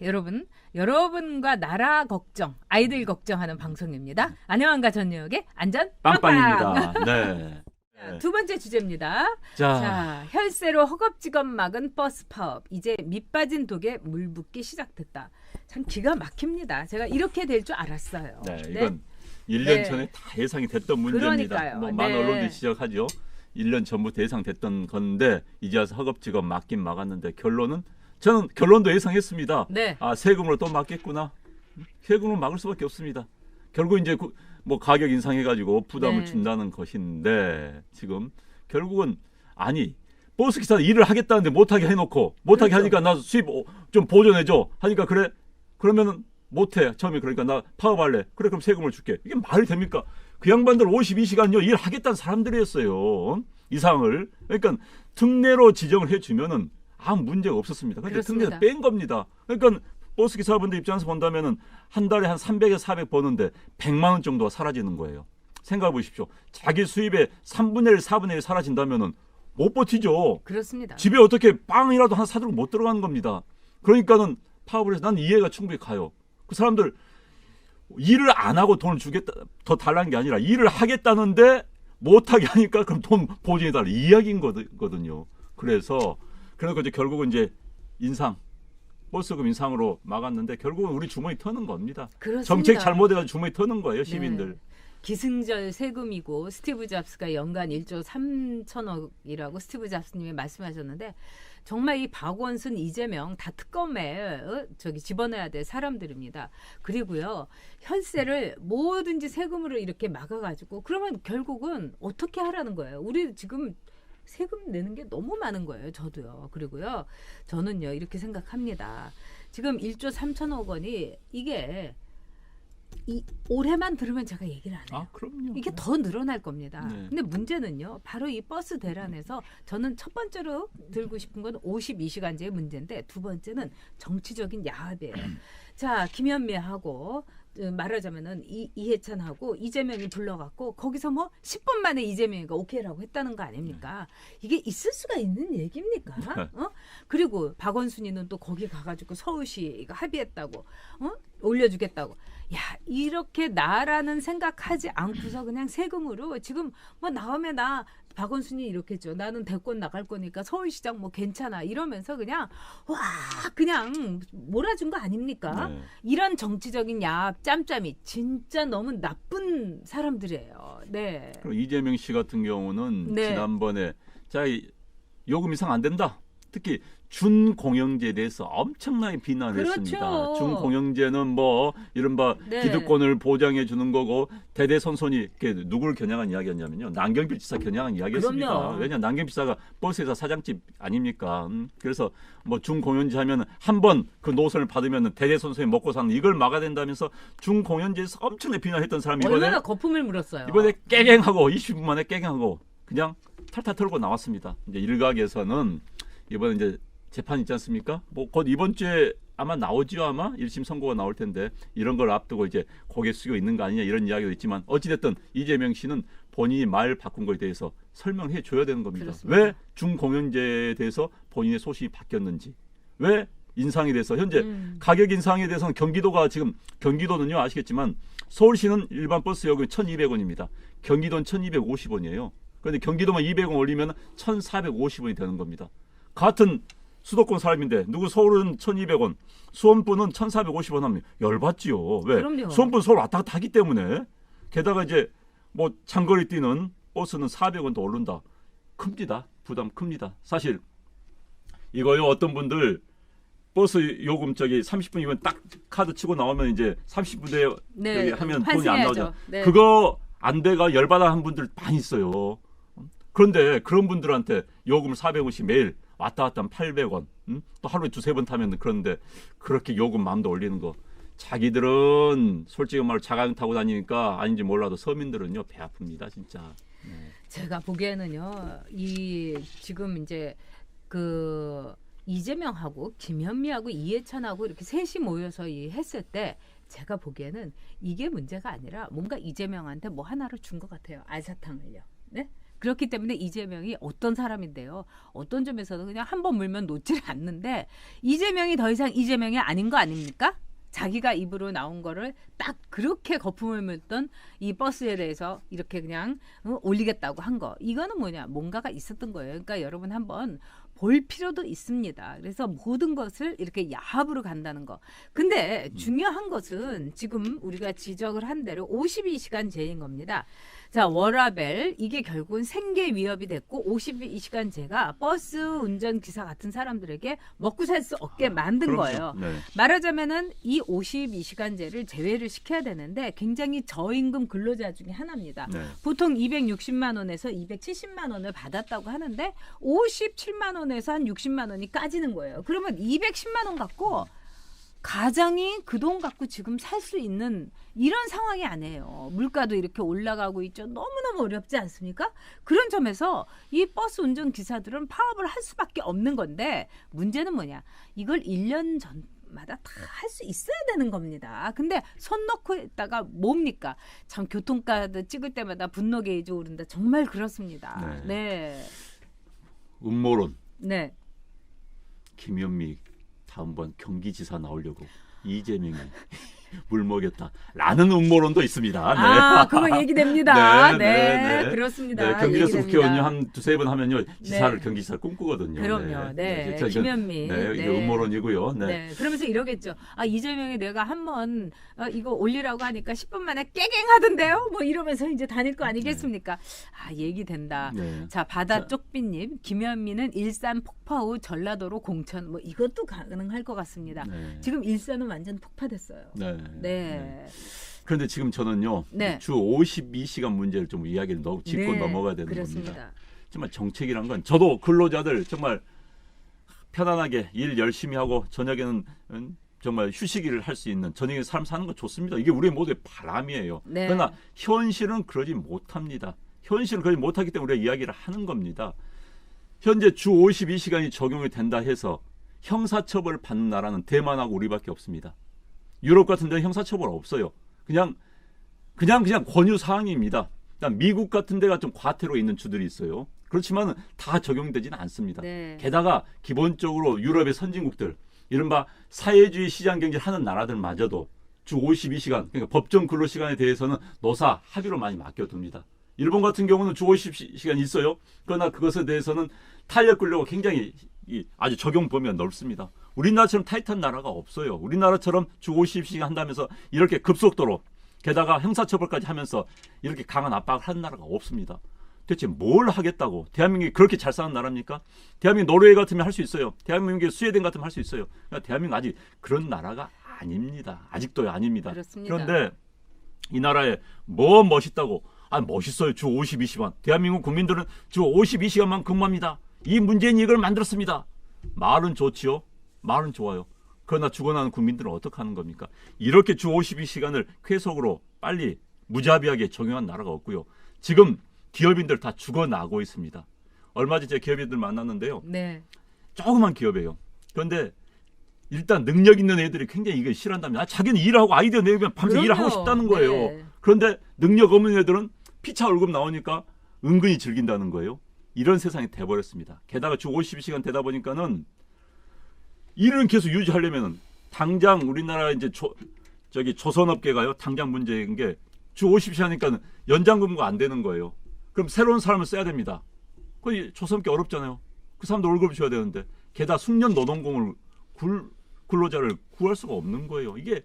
여러분, 여러분과 나라 걱정, 아이들 걱정하는 방송입니다. 안녕한가 전역의 안전 빵빵입니다. 네. 두 번째 주제입니다. 자, 자, 혈세로 허겁지겁 막은 버스 파업. 이제 밑빠진 독에 물 붓기 시작됐다. 참 기가 막힙니다. 제가 이렇게 될 줄 알았어요. 네, 네. 이건 1년 네. 전에 다 예상이 됐던 문제입니다. 그러니까요. 뭐 많은 네. 언론들이 지적하죠. 1년 전부터 예상됐던 건데 이제 와서 허겁지겁 막긴 막았는데 결론은 저는 결론도 예상했습니다. 네. 아, 세금으로 또 막겠구나. 세금으로 막을 수밖에 없습니다. 결국 이제 뭐 가격 인상해가지고 부담을 네. 준다는 것인데 지금 결국은 아니 버스 기사는 일을 하겠다는데 못하게 해놓고 못하게 그렇죠. 하니까 나 수입 좀 보존해줘 하니까 그래 그러면은 못해 처음에 그러니까 나 파업할래 그래 그럼 세금을 줄게 이게 말이 됩니까? 그 양반들 52시간요 일하겠다는 사람들이었어요 이상을 그러니까 특례로 지정을 해주면은 아무 문제가 없었습니다. 근데 그렇습니다. 특례에서 뺀 겁니다. 그러니까 버스 기사분들 입장에서 본다면은 한 달에 한 300에서 400 버는데 100만 원 정도가 사라지는 거예요. 생각해 보십시오. 자기 수입의 3분의 1, 4분의 1 사라진다면은 못 버티죠. 그렇습니다. 집에 어떻게 빵이라도 하나 사들고 못 들어가는 겁니다. 그러니까는 파업을 해서 난 이해가 충분히 가요. 그 사람들 일을 안 하고 돈을 주겠다 더 달라는 게 아니라 일을 하겠다는데 못하게 하니까 그럼 돈 보증해 달라 이 이야기인 거거든요. 그래서 이제 결국은 이제 인상 버스금 인상으로 막았는데 결국은 우리 주머니 터는 겁니다. 그렇습니다. 정책 잘못해가지고 주머니 터는 거예요 시민들. 네. 기승전 세금이고 스티브 잡스가 연간 1조 3천억이라고 스티브 잡스님이 말씀하셨는데 정말 이 박원순, 이재명 다 특검에 집어넣어야 될 사람들입니다. 그리고요 혈세를 뭐든지 세금으로 이렇게 막아가지고 그러면 결국은 어떻게 하라는 거예요? 우리 지금 세금 내는 게 너무 많은 거예요. 저도요. 그리고요 저는요 이렇게 생각합니다. 지금 1조 3천억 원이 이게 올해만 들으면 제가 얘기를 안 해요. 아, 그럼요. 이게 더 늘어날 겁니다. 네. 근데 문제는요. 바로 이 버스 대란에서 저는 첫 번째로 들고 싶은 건 52시간제의 문제인데 두 번째는 정치적인 야합이에요. 자, 김현미하고 말하자면은 이해찬하고 이재명이 불러갖고 거기서 뭐 10분 만에 이재명이가 오케이라고 했다는 거 아닙니까? 이게 있을 수가 있는 얘기입니까? 그리고 박원순이는 또 거기 가가지고 서울시가 합의했다고 올려주겠다고. 야 이렇게 나라는 생각하지 않고서 그냥 세금으로 지금 뭐 나오면 나 박원순이 이렇게 했죠. 나는 대권 나갈 거니까 서울시장 뭐 괜찮아 이러면서 그냥 와 그냥 몰아준 거 아닙니까? 네. 이런 정치적인 야합 짬짬이 진짜 너무 나쁜 사람들이에요. 네. 그리고 이재명 씨 같은 경우는 네. 지난번에 자 요금 인상 안 된다. 특히 준공영제에 대해서 엄청나게 비난했습니다. 그렇죠. 준공영제는 뭐 이른바 네. 기득권을 보장해 주는 거고 대대손손이 이렇게 누구를 겨냥한 이야기였냐면요. 남경필 지사 겨냥한 이야기였습니다. 그럼요. 왜냐 남경필 지사가 버스회사 사장집 아닙니까? 그래서 뭐 준공영제 하면 한 번 그 노선을 받으면 대대손손이 먹고 사는 이걸 막아야 된다면서 준공영제에서 엄청나게 비난했던 사람이 얼마나 거품을 물었어요. 이번에 깨갱하고 20분 만에 깨갱하고 그냥 탈탈 털고 나왔습니다. 이제 일각에서는 이번에 이제 재판 있지 않습니까? 뭐 곧 이번 주에 아마 나오지요 아마 1심 선고가 나올 텐데 이런 걸 앞두고 이제 고개 숙이고 있는 거 아니냐 이런 이야기도 있지만 어찌됐든 이재명 씨는 본인이 말 바꾼 거에 대해서 설명해 줘야 되는 겁니다. 그렇습니다. 왜 중공영제에 대해서 본인의 소식이 바뀌었는지 왜 인상에 대해서 현재 가격 인상에 대해서는 경기도가 지금 경기도는요 아시겠지만 서울시는 일반 버스 요금이 1,200원입니다. 경기도는 1,250원이에요. 그런데 경기도만 200원 올리면 1,450원이 되는 겁니다. 같은 수도권 사람인데 누구 서울은 1,200원, 수원분은 1,450원 하면 열받지요. 왜? 그럼요. 수원분 서울 왔다 갔다 하기 때문에. 게다가 이제 뭐 장거리 뛰는 버스는 400원 더 오른다. 큽니다. 부담 큽니다. 사실 이거요 어떤 분들 버스 요금 30분이면 딱 카드 치고 나오면 이제 30분에 네, 하면 돈이 안 환승해야죠. 나오죠. 네. 그거 안 돼가 열받아 한 분들 많이 있어요. 그런데 그런 분들한테 요금을 400원씩 매일 왔다 갔다 하면 800원. 또 하루에 두세 번 타면 그런데 그렇게 요금 마음도 올리는 거. 자기들은 솔직히 말로 자가용 타고 다니니까 아닌지 몰라도 서민들은요 배 아픕니다 진짜. 네. 제가 보기에는요 지금 이제 그 이재명하고 김현미하고 이해찬하고 이렇게 셋이 모여서 했을 때 제가 보기에는 이게 문제가 아니라 뭔가 이재명한테 뭐 하나를 준 것 같아요. 알사탕을요. 네? 그렇기 때문에 이재명이 어떤 사람인데요. 어떤 점에서는 그냥 한 번 물면 놓지를 않는데 이재명이 더 이상 이재명이 아닌 거 아닙니까? 자기가 입으로 나온 거를 딱 그렇게 거품을 물던 이 버스에 대해서 이렇게 그냥 올리겠다고 한 거. 이거는 뭐냐? 뭔가가 있었던 거예요. 그러니까 여러분 한번 볼 필요도 있습니다. 그래서 모든 것을 이렇게 야합으로 간다는 거. 근데 중요한 것은 지금 우리가 지적을 한 대로 52시간제인 겁니다. 자, 워라밸 이게 결국은 생계 위협이 됐고 52시간제가 버스 운전기사 같은 사람들에게 먹고 살 수 없게 만든 그렇죠. 거예요. 네. 말하자면은 이 52시간제를 제외를 시켜야 되는데 굉장히 저임금 근로자 중에 하나입니다. 네. 보통 260만 원에서 270만 원을 받았다고 하는데 57만 원에서 한 60만 원이 까지는 거예요. 그러면 210만 원 갖고 가장이 그 돈 갖고 지금 살 수 있는 이런 상황이 아니에요. 물가도 이렇게 올라가고 있죠. 너무너무 어렵지 않습니까? 그런 점에서 이 버스 운전기사들은 파업을 할 수밖에 없는 건데 문제는 뭐냐. 이걸 1년 전마다 다 할 수 있어야 되는 겁니다. 근데 손 놓고 있다가 뭡니까? 참 교통카드 찍을 때마다 분노 게이지 오른다. 정말 그렇습니다. 네. 음모론. 네. 김현미 다음번 경기지사 나오려고 이재명이 물 먹였다라는 음모론도 있습니다. 네. 아, 그거 얘기됩니다. 네, 네, 네, 네. 그렇습니다. 네, 경기도에서 얘기됩니다. 국회의원이 한 두세 번 하면요 지사를 네. 경기지사를 꿈꾸거든요. 그럼요. 네, 이건, 김현미. 네, 이게 네. 음모론이고요. 네. 네, 그러면서 이러겠죠. 아, 이재명이 내가 한번 이거 올리라고 하니까 10분 만에 깨갱하던데요? 뭐 이러면서 이제 다닐 거 아니겠습니까? 아, 얘기된다. 네. 자, 바다 쪽비님, 김현미는 일산 폭파 후 전라도로 공천, 뭐 이것도 가능할 것 같습니다. 네. 지금 일산은 완전 폭파됐어요. 네. 네. 그런데 지금 저는요 네. 주 52시간 문제를 좀 이야기를 짚고 네, 넘어가야 되는 그렇습니다. 겁니다. 정말 정책이란 건 저도 근로자들 정말 편안하게 일 열심히 하고 저녁에는 정말 휴식을 할 수 있는 저녁에 삶 사는 건 좋습니다. 이게 우리 모두의 바람이에요. 네. 그러나 현실은 그러지 못합니다. 현실은 그러지 못하기 때문에 우리가 이야기를 하는 겁니다. 현재 주 52시간이 적용이 된다 해서 형사처벌을 받는 나라는 대만하고 우리밖에 없습니다. 유럽 같은 데는 형사처벌 없어요. 그냥 권유 사항입니다. 미국 같은 데가 좀 과태료 있는 주들이 있어요. 그렇지만 다 적용되지는 않습니다. 네. 게다가 기본적으로 유럽의 선진국들, 이른바 사회주의 시장 경제를 하는 나라들마저도 주 52시간, 그러니까 법정 근로시간에 대해서는 노사 합의로 많이 맡겨둡니다. 일본 같은 경우는 주 50시간 있어요. 그러나 그것에 대해서는 탄력 근로가 굉장히 아주 적용 범위가 넓습니다. 우리나라처럼 타이트한 나라가 없어요. 우리나라처럼 주 50시간 한다면서 이렇게 급속도로 게다가 형사처벌까지 하면서 이렇게 강한 압박을 하는 나라가 없습니다. 대체 뭘 하겠다고? 대한민국이 그렇게 잘 사는 나라입니까? 대한민국 노르웨이 같으면 할 수 있어요. 대한민국이 스웨덴 같으면 할 수 있어요. 그러니까 대한민국 아직 그런 나라가 아닙니다. 아직도 아닙니다. 그렇습니다. 그런데 이 나라에 뭐 멋있다고? 아, 멋있어요. 주 52시간. 대한민국 국민들은 주 52시간만 근무합니다. 이 문재인이 이걸 만들었습니다. 말은 좋지요. 말은 좋아요. 그러나 죽어나는 국민들은 어떻게 하는 겁니까? 이렇게 주 52시간을 쾌속으로 빨리 무자비하게 적용한 나라가 없고요. 지금 기업인들 다 죽어나고 있습니다. 얼마 전에 기업인들 만났는데요. 네. 조그만 기업이에요. 그런데 일단 능력 있는 애들이 굉장히 이걸 싫어한다면 자기는 일하고 아이디어 내면 밤새 그럼요. 일하고 싶다는 거예요. 네. 그런데 능력 없는 애들은 피차 월급 나오니까 은근히 즐긴다는 거예요. 이런 세상이 돼버렸습니다. 게다가 주 50시간 되다 보니까는 일은 계속 유지하려면은 당장 우리나라 이제 조선업계가요. 당장 문제인 게 주 50시간이니까 연장 근무가 안 되는 거예요. 그럼 새로운 사람을 써야 됩니다. 그 조선업계 어렵잖아요. 그 사람도 월급을 줘야 되는데 게다가 숙련 노동공을 근로자를 구할 수가 없는 거예요. 이게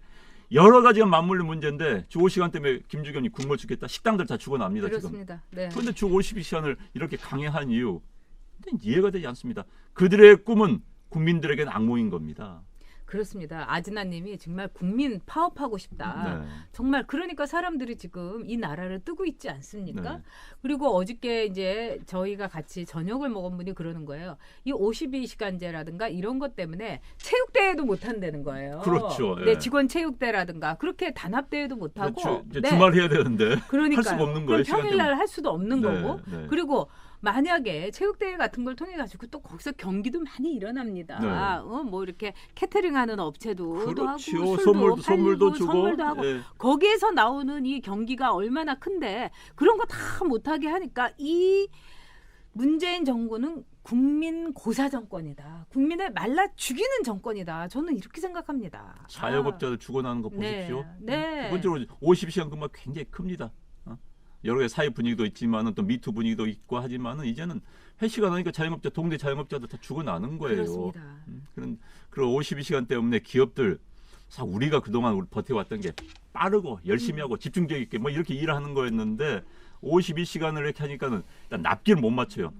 여러 가지가 맞물린 문제인데 주 5시간 때문에 김주겸이 굶어 죽겠다. 식당들 다 죽어납니다. 그렇습니다. 지금. 네. 그런데 주 52시간을 이렇게 강행한 이유 이해가 되지 않습니다. 그들의 꿈은 국민들에게는 악몽인 겁니다. 그렇습니다. 아진아님이 정말 국민 파업하고 싶다. 네. 정말 그러니까 사람들이 지금 이 나라를 뜨고 있지 않습니까? 네. 그리고 어저께 이제 저희가 같이 저녁을 먹은 분이 그러는 거예요. 이 52시간제라든가 이런 것 때문에 체육대회도 못 한다는 거예요. 그렇죠. 네, 예. 직원 체육대라든가 그렇게 단합대회도 못 하고. 이제 주말 해야 되는데 그러니까요. 할 수가 없는 그럼 거예요. 평일날 할 수도 없는 네, 거고. 네. 그리고 만약에 체육대회 같은 걸 통해 가지고 또 거기서 경기도 많이 일어납니다. 네. 뭐 이렇게 캐터링하는 업체도 하고 그렇지요. 술도 선물도 팔리고 주고. 선물도 하고 예. 거기에서 나오는 이 경기가 얼마나 큰데 그런 거 다 못하게 하니까 이 문재인 정권은 국민 고사 정권이다. 국민을 말라 죽이는 정권이다. 저는 이렇게 생각합니다. 자영업자들 죽어나는 거 네. 보십시오. 네. 두 번째로 50시간 근무가 굉장히 큽니다. 여러 가지 사회 분위기도 있지만은 또 미투 분위기도 있고 하지만은 이제는 회시가 나니까 자영업자 동네 자영업자들 다 죽어나는 거예요. 그렇습니다. 그런 52시간 때문에 기업들 우리가 그동안 버텨왔던 게 빠르고 열심히 하고 집중력 있게 뭐 이렇게 일을 하는 거였는데 52시간을 이렇게 하니까는 일단 납기를 못 맞춰요.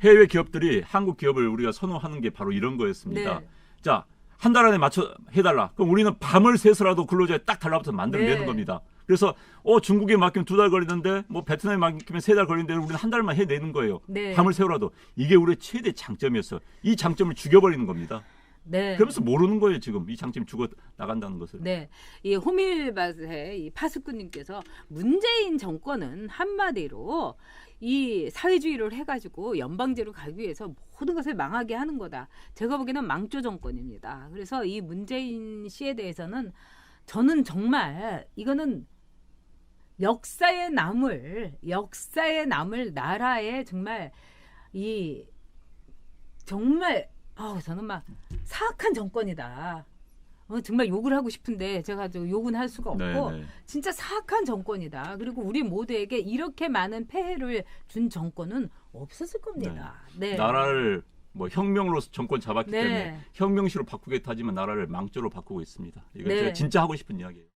해외 기업들이 한국 기업을 우리가 선호하는 게 바로 이런 거였습니다. 네. 자, 한 달 안에 맞춰 해달라. 그럼 우리는 밤을 새서라도 근로자에 딱 달라붙어 만들어내는 네. 겁니다. 그래서 중국에 맡기면 2달 걸리는데 뭐 베트남에 맡기면 3달 걸리는데 우리는 한 달만 해내는 거예요. 네. 밤을 새우라도. 이게 우리의 최대 장점이었어요. 이 장점을 죽여버리는 겁니다. 네. 그러면서 모르는 거예요. 지금 이 장점이 죽어 나간다는 것을. 네, 이 호밀밭의 이 파수꾼님께서 문재인 정권은 한마디로 이 사회주의를 해가지고 연방제로 가기 위해서 모든 것을 망하게 하는 거다. 제가 보기에는 망조 정권입니다. 그래서 이 문재인 씨에 대해서는 저는 정말 이거는 역사에 남을 나라의 정말 저는 막 사악한 정권이다. 정말 욕을 하고 싶은데 제가 욕은 할 수가 없고 네네. 진짜 사악한 정권이다. 그리고 우리 모두에게 이렇게 많은 폐해를 준 정권은 없었을 겁니다. 네. 나라를 뭐 혁명으로 정권 잡았기 네. 때문에 혁명시로 바꾸겠다 하지만 나라를 망조로 바꾸고 있습니다. 이건 네. 제가 진짜 하고 싶은 이야기예요.